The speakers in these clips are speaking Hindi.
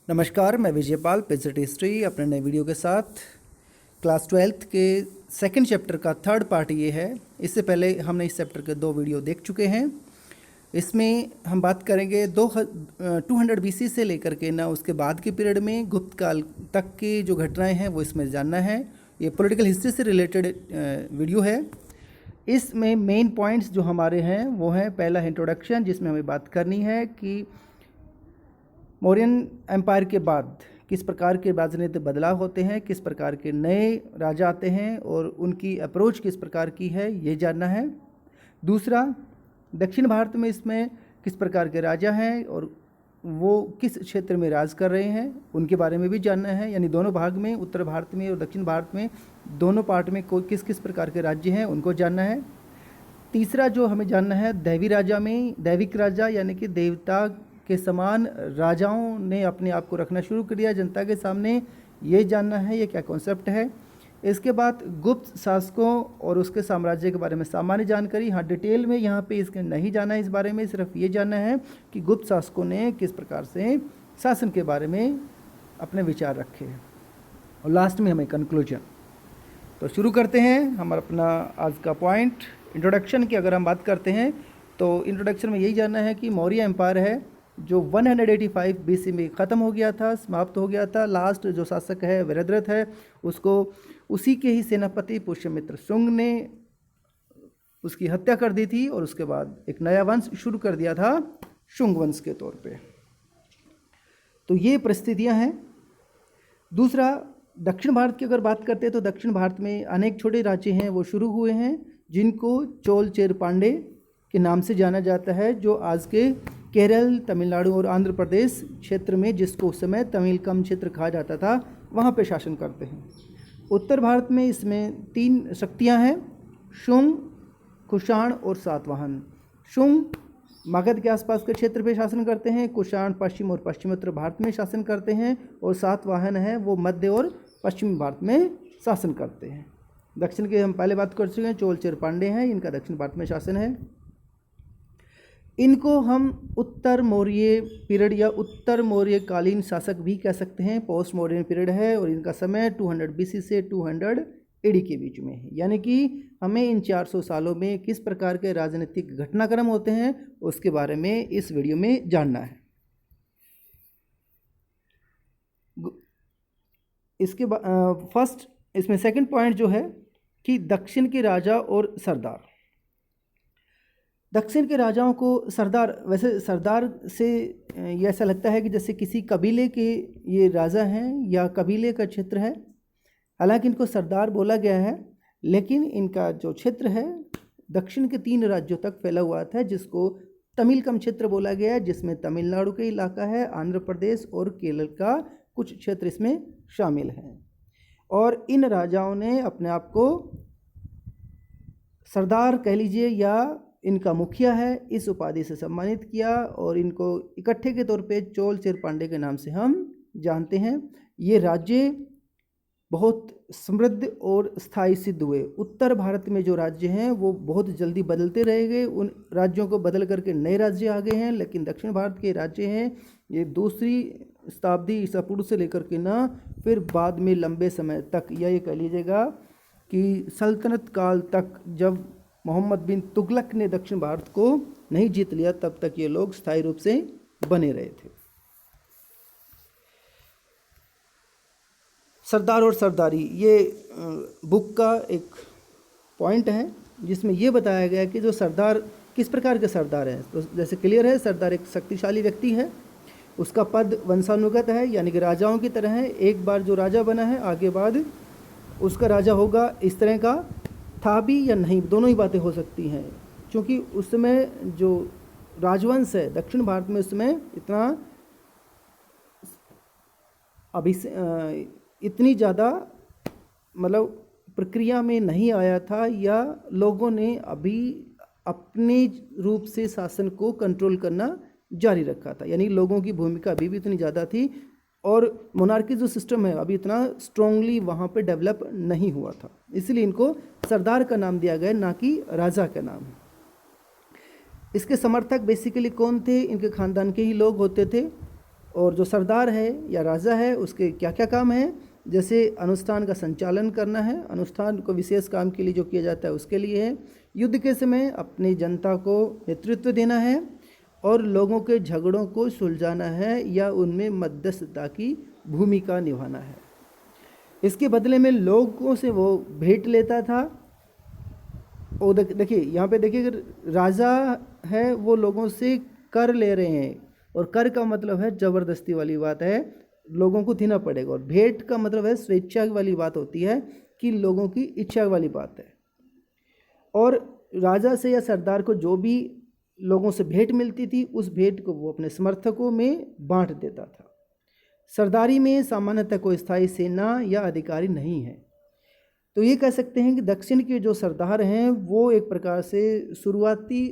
नमस्कार, मैं विजयपाल पिजट हिस्ट्री अपने नए वीडियो के साथ। क्लास 12th के सेकंड चैप्टर का थर्ड पार्ट ये है। इससे पहले हमने इस चैप्टर के 2 वीडियो देख चुके हैं। इसमें हम बात करेंगे 200 BC से लेकर के ना उसके बाद के पीरियड में गुप्त काल तक की जो घटनाएं हैं वो इसमें जानना है। ये पॉलिटिकल हिस्ट्री से रिलेटेड वीडियो है। इसमें मेन पॉइंट्स जो हमारे हैं वो हैं, पहला इंट्रोडक्शन जिसमें हमें बात करनी है कि मौर्यन एम्पायर के बाद किस प्रकार के राजनीतिक बदलाव होते हैं, किस प्रकार के नए राजा आते हैं और उनकी अप्रोच किस प्रकार की है, ये जानना है। दूसरा, दक्षिण भारत में इसमें किस प्रकार के राजा हैं और वो किस क्षेत्र में राज कर रहे हैं, उनके बारे में भी जानना है। यानी दोनों भाग में, उत्तर भारत में और दक्षिण भारत में, दोनों पार्ट में किस किस प्रकार के राज्य हैं उनको जानना है। तीसरा जो हमें जानना है, दैवी राजा में दैविक राजा यानी कि देवता के समान राजाओं ने अपने आप को रखना शुरू कर दिया जनता के सामने, ये जानना है ये क्या कॉन्सेप्ट है। इसके बाद गुप्त शासकों और उसके साम्राज्य के बारे में सामान्य जानकारी। हाँ, डिटेल में यहाँ पे इसके नहीं जाना है, इस बारे में सिर्फ ये जानना है कि गुप्त शासकों ने किस प्रकार से शासन के बारे में अपने विचार रखे हैं। और लास्ट में हमें कंक्लूजन। तो शुरू करते हैं हम अपना आज का पॉइंट। इंट्रोडक्शन की अगर हम बात करते हैं तो इंट्रोडक्शन में यही जानना है कि मौर्य एम्पायर है जो 185 BC में ख़त्म हो गया था, समाप्त हो गया था। लास्ट जो शासक है वीरद्रथ है, उसको उसी के ही सेनापति पुष्यमित्र शुंग ने उसकी हत्या कर दी थी और उसके बाद एक नया वंश शुरू कर दिया था शुंग वंश के तौर पे। तो ये परिस्थितियां हैं। दूसरा, दक्षिण भारत की अगर बात करते हैं तो दक्षिण भारत में अनेक छोटे राज्य हैं वो शुरू हुए हैं जिनको चोल चेर पांडे के नाम से जाना जाता है, जो आज के केरल, तमिलनाडु और आंध्र प्रदेश क्षेत्र में, जिसको उस समय तमिलकम क्षेत्र कहा जाता था, वहाँ पे शासन करते हैं। उत्तर भारत में इसमें 3 शक्तियाँ हैं, शुंग, कुषाण और सातवाहन। शुंग मगध के आसपास के क्षेत्र पे शासन करते हैं, कुषाण पश्चिम और पश्चिमोत्तर भारत में शासन करते हैं और सातवाहन है वो मध्य और पश्चिमी भारत में शासन करते हैं। दक्षिण की हम पहले बात कर चुके हैं, चोल चेर पांडे हैं, इनका दक्षिण भारत में शासन है। इनको हम उत्तर मौर्य पीरियड या उत्तर मौर्य कालीन शासक भी कह सकते हैं। पोस्ट मौर्यन पीरियड है और इनका समय 200 BC से 200 AD के बीच में है। यानी कि हमें इन 400 सालों में किस प्रकार के राजनीतिक घटनाक्रम होते हैं उसके बारे में इस वीडियो में जानना है। इसके फर्स्ट इसमें सेकंड पॉइंट जो है कि दक्षिण के राजा और सरदार। दक्षिण के राजाओं को सरदार, वैसे सरदार से ये ऐसा लगता है कि जैसे किसी कबीले के ये राजा हैं या कबीले का क्षेत्र है। हालांकि इनको सरदार बोला गया है, लेकिन इनका जो क्षेत्र है दक्षिण के 3 राज्यों तक फैला हुआ था, जिसको तमिलकम क्षेत्र बोला गया है, जिसमें तमिलनाडु का इलाका है, आंध्र प्रदेश और केरल का कुछ क्षेत्र इसमें शामिल है। और इन राजाओं ने अपने आप को सरदार कह लीजिए या इनका मुखिया है, इस उपाधि से सम्मानित किया और इनको इकट्ठे के तौर पे चोल चेर पांडे के नाम से हम जानते हैं। ये राज्य बहुत समृद्ध और स्थायी सिद्ध हुए। उत्तर भारत में जो राज्य हैं वो बहुत जल्दी बदलते रह गए, उन राज्यों को बदल करके नए राज्य आ गए हैं। लेकिन दक्षिण भारत के राज्य हैं ये 2री शताब्दी ईसा पूर्व से लेकर के ना फिर बाद में लंबे समय तक, या ये कह लीजिएगा कि सल्तनत काल तक, जब मोहम्मद बिन तुगलक ने दक्षिण भारत को नहीं जीत लिया, तब तक ये लोग स्थायी रूप से बने रहे थे। सरदार और सरदारी, ये बुक का एक पॉइंट है जिसमें ये बताया गया कि जो सरदार किस प्रकार के सरदार हैं। तो जैसे क्लियर है, सरदार एक शक्तिशाली व्यक्ति है, उसका पद वंशानुगत है, यानी कि राजाओं की तरह है। एक बार जो राजा बना है आगे बाद उसका राजा होगा, इस तरह का था भी या नहीं, दोनों ही बातें हो सकती हैं। क्योंकि उस समय जो राजवंश है दक्षिण भारत में उस समय इतनी ज़्यादा मतलब प्रक्रिया में नहीं आया था, या लोगों ने अभी अपने रूप से शासन को कंट्रोल करना जारी रखा था। यानी लोगों की भूमिका अभी भी इतनी ज़्यादा थी और मोनार्की जो सिस्टम है अभी इतना स्ट्रांगली वहाँ पे डेवलप नहीं हुआ था, इसलिए इनको सरदार का नाम दिया गया, ना कि राजा का नाम। इसके समर्थक बेसिकली कौन थे? इनके खानदान के ही लोग होते थे और जो सरदार है या राजा है उसके क्या क्या काम हैं, जैसे अनुष्ठान का संचालन करना है, अनुष्ठान को विशेष काम के लिए जो किया जाता है उसके लिए है, युद्ध के समय अपनी जनता को नेतृत्व देना है और लोगों के झगड़ों को सुलझाना है या उनमें मध्यस्थता की भूमिका निभाना है। इसके बदले में लोगों से वो भेंट लेता था। और देखिए यहाँ पे देखिए, राजा है वो लोगों से कर ले रहे हैं, और कर का मतलब है ज़बरदस्ती वाली बात है, लोगों को देना पड़ेगा। और भेंट का मतलब है स्वेच्छा वाली बात होती है कि लोगों की इच्छा वाली बात है। और राजा से या सरदार को जो भी लोगों से भेंट मिलती थी उस भेंट को वो अपने समर्थकों में बांट देता था। सरदारी में सामान्यतः कोई स्थायी सेना या अधिकारी नहीं है। तो ये कह सकते हैं कि दक्षिण के जो सरदार हैं वो एक प्रकार से शुरुआती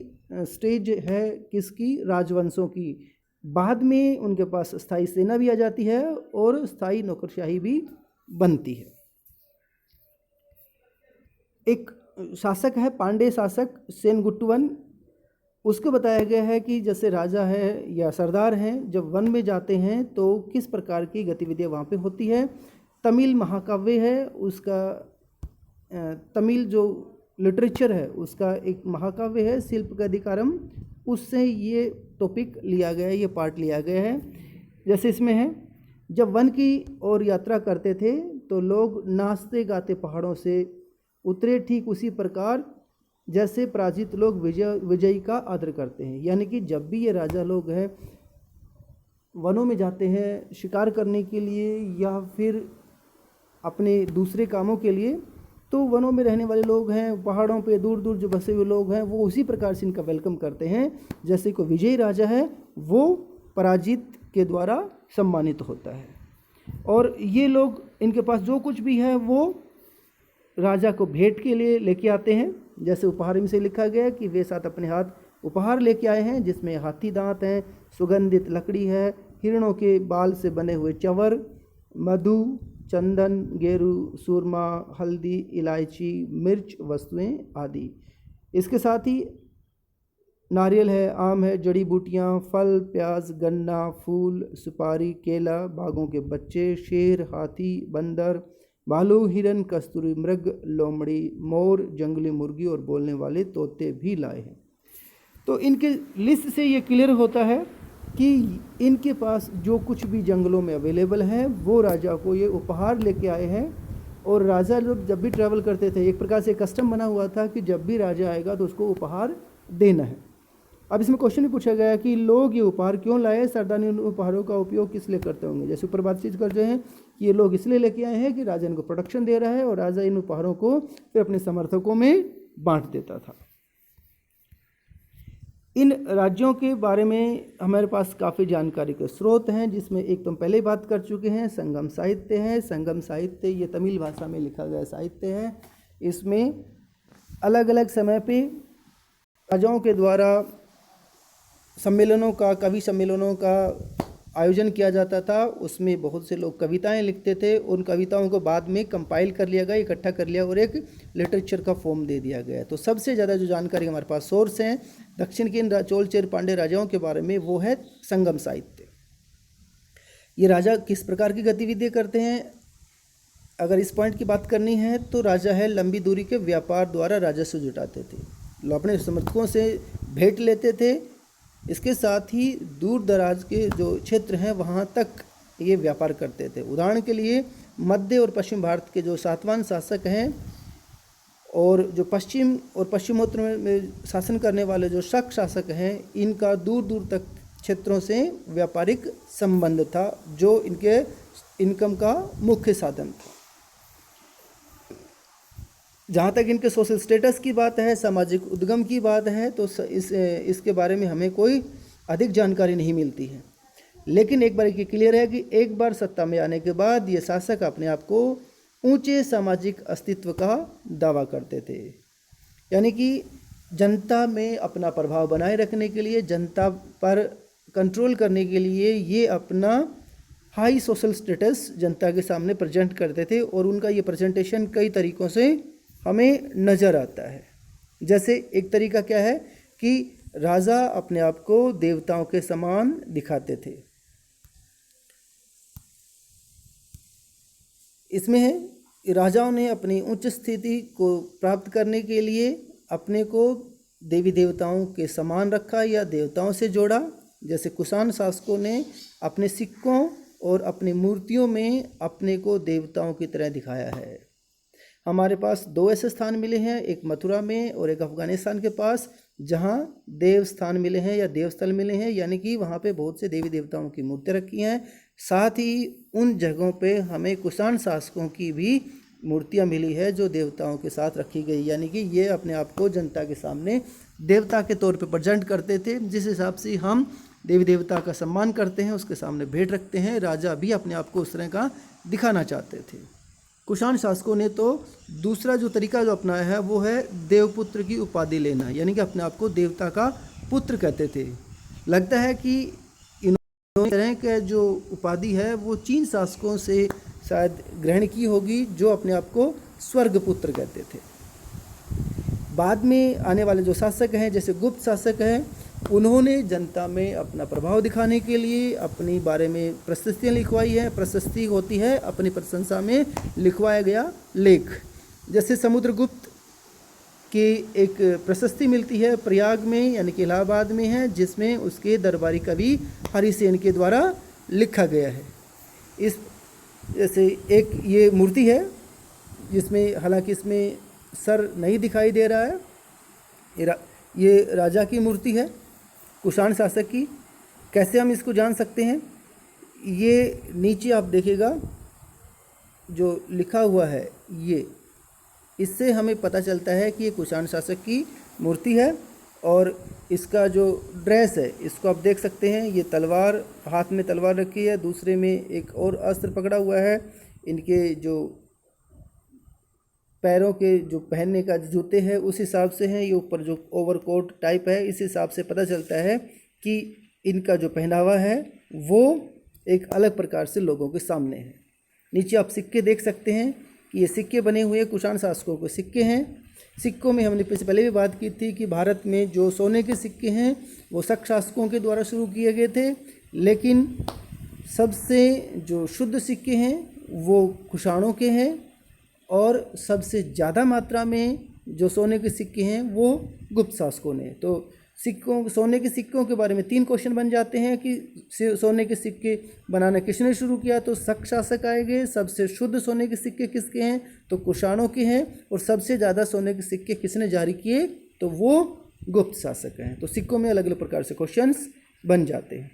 स्टेज है किसकी, राजवंशों की। बाद में उनके पास स्थायी सेना भी आ जाती है और स्थायी नौकरशाही भी बनती है। एक शासक है पांडे शासक सेनगुट्टवन, उसको बताया गया है कि जैसे राजा है या सरदार हैं जब वन में जाते हैं तो किस प्रकार की गतिविधियां वहाँ पे होती है। तमिल महाकाव्य है उसका, तमिल जो लिटरेचर है उसका एक महाकाव्य है शिल्पगदिकारम, उससे ये टॉपिक लिया गया है, ये पार्ट लिया गया है। जैसे इसमें है, जब वन की ओर यात्रा करते थे तो लोग नाचते गाते पहाड़ों से उतरे, ठीक उसी प्रकार जैसे पराजित लोग विजयी का आदर करते हैं। यानी कि जब भी ये राजा लोग हैं वनों में जाते हैं शिकार करने के लिए या फिर अपने दूसरे कामों के लिए, तो वनों में रहने वाले लोग हैं, पहाड़ों पे दूर दूर जो बसे हुए लोग हैं, वो उसी प्रकार से इनका वेलकम करते हैं जैसे कोई विजयी राजा है वो पराजित के द्वारा सम्मानित होता है। और ये लोग, इनके पास जो कुछ भी है वो राजा को भेंट के लिए लेके आते हैं। जैसे उपहार में से लिखा गया कि वे साथ अपने हाथ उपहार लेके आए हैं, जिसमें हाथी दांत हैं, सुगंधित लकड़ी है, हिरणों के बाल से बने हुए चंवर, मधु, चंदन, गेरू, सूरमा, हल्दी, इलायची, मिर्च वस्तुएं आदि। इसके साथ ही नारियल है, आम है, जड़ी बूटियाँ, फल, प्याज, गन्ना, फूल, सुपारी, केला, बाघों के बच्चे, शेर, हाथी, बंदर, भालू, हिरन, कस्तूरी मृग, लोमड़ी, मोर, जंगली मुर्गी और बोलने वाले तोते भी लाए हैं। तो इनके लिस्ट से ये क्लियर होता है कि इनके पास जो कुछ भी जंगलों में अवेलेबल है वो राजा को ये उपहार लेके आए हैं। और राजा लोग जब भी ट्रैवल करते थे एक प्रकार से कस्टम बना हुआ था कि जब भी राजा आएगा तो उसको उपहार देना है। अब इसमें क्वेश्चन भी पूछा गया कि लोग ये उपहार क्यों लाए, सरदार ने उन उपहारों का उपयोग किस लिए करते होंगे। जैसे ऊपर बातचीत कर रहे हैं कि ये लोग इसलिए लेके आए हैं कि राजा इनको प्रोटेक्शन दे रहा है और राजा इन उपहारों को फिर अपने समर्थकों में बांट देता था। इन राज्यों के बारे में हमारे पास काफ़ी जानकारी के स्रोत हैं, जिसमें एक तो हम पहले ही बात कर चुके हैं, संगम साहित्य है। संगम साहित्य ये तमिल भाषा में लिखा गया साहित्य है। इसमें अलग अलग समय पे राजाओं के द्वारा सम्मेलनों का, कवि सम्मेलनों का आयोजन किया जाता था। उसमें बहुत से लोग कविताएं लिखते थे, उन कविताओं को बाद में कंपाइल कर लिया गया, इकट्ठा कर लिया और एक लिटरेचर का फॉर्म दे दिया गया। तो सबसे ज़्यादा जो जानकारी हमारे पास सोर्स हैं दक्षिण के इन चोल चेर पांडे राजाओं के बारे में वो है संगम साहित्य। ये राजा किस प्रकार की गतिविधियाँ करते हैं, अगर इस पॉइंट की बात करनी है तो राजा है लंबी दूरी के व्यापार द्वारा राजस्व जुटाते थे, अपने समर्थकों से भेंट लेते थे। इसके साथ ही दूर दराज के जो क्षेत्र हैं वहाँ तक ये व्यापार करते थे। उदाहरण के लिए मध्य और पश्चिम भारत के जो सातवाहन शासक हैं और जो पश्चिम और पश्चिमोत्तर में शासन करने वाले जो शक शासक हैं, इनका दूर दूर तक क्षेत्रों से व्यापारिक संबंध था, जो इनके इनकम का मुख्य साधन था। जहाँ तक इनके सोशल स्टेटस की बात है, सामाजिक उद्गम की बात है, तो इसके बारे में हमें कोई अधिक जानकारी नहीं मिलती है। लेकिन एक बार ये क्लियर है कि एक बार सत्ता में आने के बाद ये शासक अपने आप को ऊंचे सामाजिक अस्तित्व का दावा करते थे। यानी कि जनता में अपना प्रभाव बनाए रखने के लिए, जनता पर कंट्रोल करने के लिए ये अपना हाई सोशल स्टेटस जनता के सामने प्रेजेंट करते थे। और उनका ये प्रेजेंटेशन कई तरीक़ों से हमें नज़र आता है। जैसे एक तरीका क्या है कि राजा अपने आप को देवताओं के समान दिखाते थे। इसमें है राजाओं ने अपनी उच्च स्थिति को प्राप्त करने के लिए अपने को देवी देवताओं के समान रखा या देवताओं से जोड़ा। जैसे कुषाण शासकों ने अपने सिक्कों और अपनी मूर्तियों में अपने को देवताओं की तरह दिखाया है। हमारे पास दो ऐसे स्थान मिले हैं, एक मथुरा में और एक अफगानिस्तान के पास, जहाँ देव स्थान मिले हैं या देवस्थल मिले हैं, यानी कि वहाँ पे बहुत से देवी देवताओं की मूर्तियाँ रखी हैं। साथ ही उन जगहों पे हमें कुषाण शासकों की भी मूर्तियाँ मिली है जो देवताओं के साथ रखी गई, यानी कि ये अपने आप को जनता के सामने देवता के तौर पे प्रेजेंट करते थे। जिस हिसाब से हम देवी देवता का सम्मान करते हैं, उसके सामने भेंट रखते हैं, राजा भी अपने आप को उस तरह का दिखाना चाहते थे। कुषाण शासकों ने तो दूसरा जो तरीका जो अपनाया है वो है देवपुत्र की उपाधि लेना, यानी कि अपने आप को देवता का पुत्र कहते थे। लगता है कि इन्होंने तरह का जो उपाधि है वो चीन शासकों से शायद ग्रहण की होगी, जो अपने आप को स्वर्गपुत्र कहते थे। बाद में आने वाले जो शासक हैं, जैसे गुप्त शासक हैं, उन्होंने जनता में अपना प्रभाव दिखाने के लिए अपने बारे में प्रशस्तियाँ लिखवाई हैं। प्रशस्ति होती है अपनी प्रशंसा में लिखवाया गया लेख। जैसे समुद्रगुप्त की एक प्रशस्ति मिलती है प्रयाग में, यानी कि इलाहाबाद में है, जिसमें उसके दरबारी कवि हरिसेन के द्वारा लिखा गया है। इस जैसे एक ये मूर्ति है जिसमें हालांकि इसमें सर नहीं दिखाई दे रहा है, ये राजा की मूर्ति है कुषाण शासक की। कैसे हम इसको जान सकते हैं? ये नीचे आप देखिएगा जो लिखा हुआ है, ये इससे हमें पता चलता है कि ये कुषाण शासक की मूर्ति है। और इसका जो ड्रेस है इसको आप देख सकते हैं, ये तलवार, हाथ में तलवार रखी है, दूसरे में एक और अस्त्र पकड़ा हुआ है। इनके जो पैरों के जो पहनने का जूते हैं उस हिसाब से हैं, ये ऊपर जो ओवरकोट टाइप है, इस हिसाब से पता चलता है कि इनका जो पहनावा है वो एक अलग प्रकार से लोगों के सामने है। नीचे आप सिक्के देख सकते हैं कि ये सिक्के बने हुए कुषाण शासकों के सिक्के हैं। सिक्कों में हमने पहले भी बात की थी कि भारत में जो सोने के सिक्के हैं वो शक शासकों के द्वारा शुरू किए गए थे, लेकिन सबसे जो शुद्ध सिक्के हैं वो कुषाणों के हैं, और सबसे ज़्यादा मात्रा में जो सोने के सिक्के हैं वो गुप्त शासकों ने। तो सोने के सिक्कों के बारे में 3 क्वेश्चन बन जाते हैं कि सोने के सिक्के बनाना किसने शुरू किया, तो शक शासक आएंगे। सबसे शुद्ध सोने के सिक्के किसके हैं, तो कुषाणों के हैं। और सबसे ज़्यादा सोने के सिक्के किसने जारी किए, तो वो गुप्त शासक हैं। तो सिक्कों में अलग अलग प्रकार से क्वेश्चंस बन जाते हैं।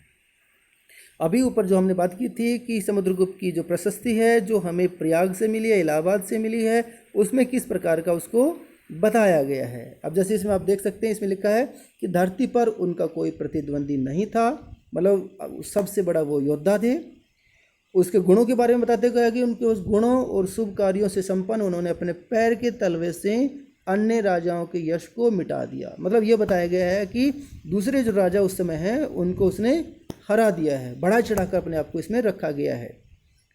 अभी ऊपर जो हमने बात की थी कि समुद्रगुप्त की जो प्रशस्ति है जो हमें प्रयाग से मिली है, इलाहाबाद से मिली है, उसमें किस प्रकार का उसको बताया गया है। अब जैसे इसमें आप देख सकते हैं, इसमें लिखा है कि धरती पर उनका कोई प्रतिद्वंदी नहीं था, मतलब सबसे बड़ा वो योद्धा थे। उसके गुणों के बारे में बताते गया कि उनके उस गुणों और शुभ कार्यों से संपन्न उन्होंने अपने पैर के तलवे से अन्य राजाओं के यश को मिटा दिया। मतलब ये बताया गया है कि दूसरे जो राजा उस समय हैं उनको उसने हरा दिया है, बढ़ा चढ़ाकर अपने आप को इसमें रखा गया है।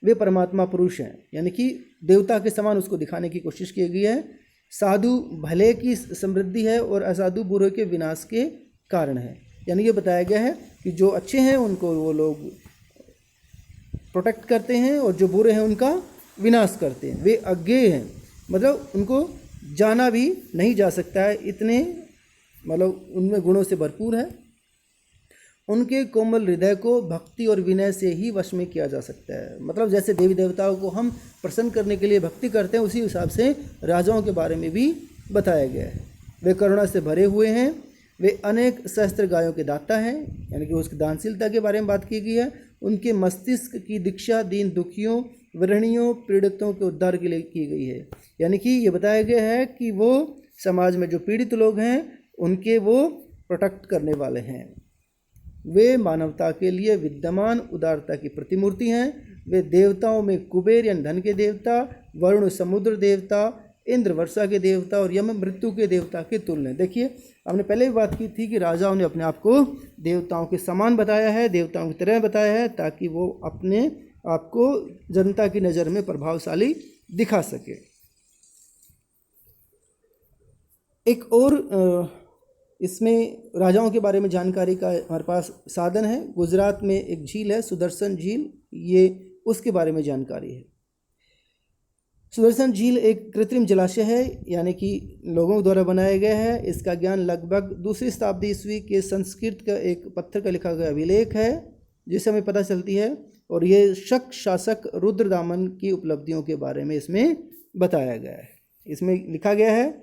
वे परमात्मा पुरुष हैं, यानी कि देवता के समान उसको दिखाने की कोशिश की गई है। साधु भले की समृद्धि है और असाधु बुरे के विनाश के कारण है। यानी ये बताया गया है कि जो अच्छे हैं उनको वो लोग प्रोटेक्ट करते हैं और जो बुरे हैं उनका विनाश करते हैं। वे अज्ञेय हैं, मतलब उनको जाना भी नहीं जा सकता है, इतने मतलब उनमें गुणों से भरपूर है। उनके कोमल हृदय को भक्ति और विनय से ही वश में किया जा सकता है। मतलब जैसे देवी देवताओं को हम प्रसन्न करने के लिए भक्ति करते हैं, उसी हिसाब से राजाओं के बारे में भी बताया गया है। वे करुणा से भरे हुए हैं, वे अनेक सहस्त्र गायों के दाता हैं, यानी कि उसकी दानशीलता के बारे में बात की गई है। उनके मस्तिष्क की दीक्षा दीन दुखियों, वृणियों, पीड़ितों के उद्धार के लिए की गई है। यानी कि ये बताया गया है कि वो समाज में जो पीड़ित लोग हैं उनके वो प्रोटेक्ट करने वाले हैं। वे मानवता के लिए विद्यमान उदारता की प्रतिमूर्ति हैं। वे देवताओं में कुबेर यानी धन के देवता, वरुण समुद्र देवता, इंद्र वर्षा के देवता और यम मृत्यु के देवता के तुल्य। देखिए हमने पहले भी बात की थी कि राजाओं ने अपने आप को देवताओं के समान बताया है, देवताओं की तरह बताया है, ताकि वो अपने आप को जनता की नज़र में प्रभावशाली दिखा सके। एक और इसमें राजाओं के बारे में जानकारी का हमारे पास साधन है। गुजरात में एक झील है सुदर्शन झील, ये उसके बारे में जानकारी है। सुदर्शन झील एक कृत्रिम जलाशय है, यानी कि लोगों द्वारा बनाया गया है। इसका ज्ञान लगभग 2वीं शताब्दी ईस्वी के संस्कृत का एक पत्थर का लिखा गया अभिलेख है, जिससे हमें पता चलती है। और ये शक शासक रुद्रदामन की उपलब्धियों के बारे में इसमें बताया गया है। इसमें लिखा गया है,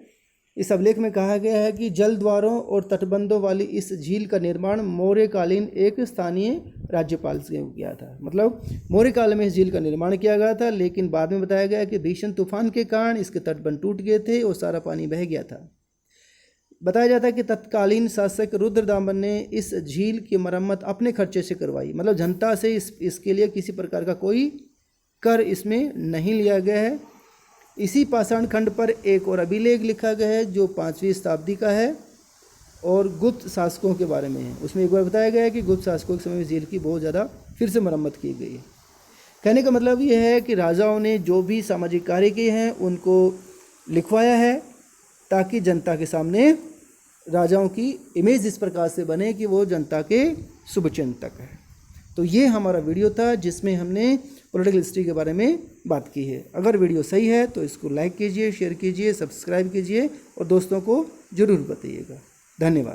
इस अभिलेख में कहा गया है कि जल द्वारों और तटबंधों वाली इस झील का निर्माण मौर्यकालीन एक स्थानीय राज्यपाल से किया था। मतलब मौर्य काल में इस झील का निर्माण किया गया था, लेकिन बाद में बताया गया कि भीषण तूफान के कारण इसके तटबंध टूट गए थे और सारा पानी बह गया था। बताया जाता है कि तत्कालीन शासक रुद्रदामन ने इस झील की मरम्मत अपने खर्चे से करवाई। मतलब जनता से इसके लिए किसी प्रकार का कोई कर इसमें नहीं लिया गया है। इसी पाषाण खंड पर एक और अभिलेख लिखा गया है जो 5वीं शताब्दी का है और गुप्त शासकों के बारे में है। उसमें एक बार बताया गया है कि गुप्त शासकों के समय में झील की बहुत ज़्यादा फिर से मरम्मत की गई है। कहने का मतलब ये है कि राजाओं ने जो भी सामाजिक कार्य किए हैं उनको लिखवाया है, ताकि जनता के सामने राजाओं की इमेज इस प्रकार से बने कि वो जनता के शुभचिंतक है। तो ये हमारा वीडियो था जिसमें हमने पॉलिटिकल हिस्ट्री के बारे में बात की है। अगर वीडियो सही है तो इसको लाइक कीजिए, शेयर कीजिए, सब्सक्राइब कीजिए और दोस्तों को ज़रूर बताइएगा। धन्यवाद।